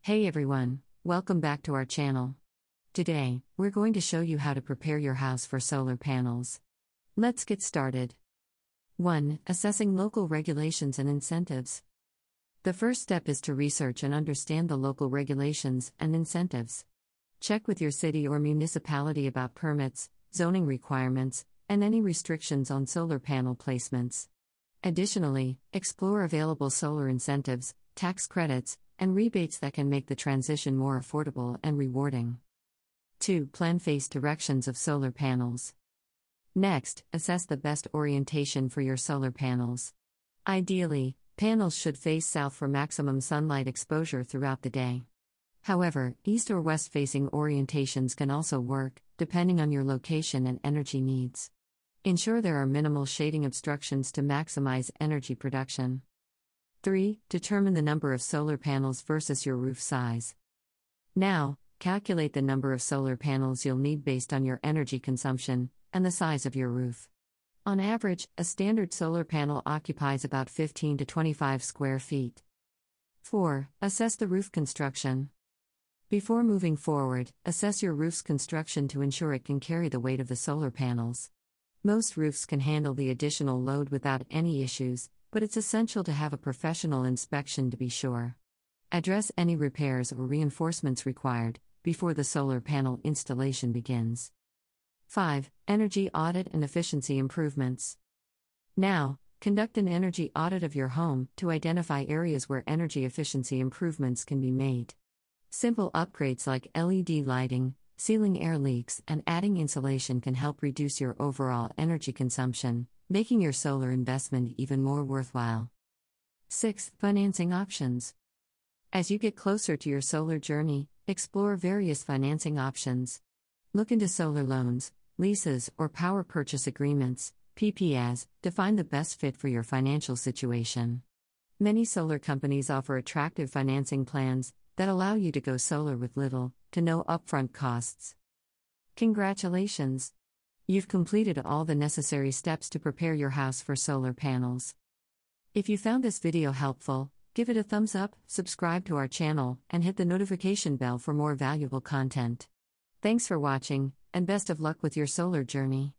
Hey everyone, welcome back to our channel. Today, we're going to show you how to prepare your house for solar panels. Let's get started. 1. Assessing local regulations and incentives. The first step is to research and understand the local regulations and incentives. Check with your city or municipality about permits, zoning requirements, and any restrictions on solar panel placements. Additionally, explore available solar incentives, tax credits, and rebates that can make the transition more affordable and rewarding. 2. Plan face directions of solar panels. Next, assess the best orientation for your solar panels. Ideally, panels should face south for maximum sunlight exposure throughout the day. However, east or west-facing orientations can also work, depending on your location and energy needs. Ensure there are minimal shading obstructions to maximize energy production. 3. Determine the number of solar panels versus your roof size. Now, calculate the number of solar panels you'll need based on your energy consumption and the size of your roof. On average, a standard solar panel occupies about 15 to 25 square feet. 4. Assess the roof construction. Before moving forward, assess your roof's construction to ensure it can carry the weight of the solar panels. Most roofs can handle the additional load without any issues, but it's essential to have a professional inspection to be sure. Address any repairs or reinforcements required before the solar panel installation begins. 5. Energy audit and efficiency improvements. Now, conduct an energy audit of your home to identify areas where energy efficiency improvements can be made. Simple upgrades like LED lighting, sealing air leaks, and adding insulation can help reduce your overall energy consumption, making your solar investment even more worthwhile. 6. Financing options. As you get closer to your solar journey, explore various financing options. Look into solar loans, leases, or power purchase agreements, PPAs, to find the best fit for your financial situation. Many solar companies offer attractive financing plans that allow you to go solar with little to no upfront costs. Congratulations! You've completed all the necessary steps to prepare your house for solar panels. If you found this video helpful, give it a thumbs up, subscribe to our channel, and hit the notification bell for more valuable content. Thanks for watching, and best of luck with your solar journey.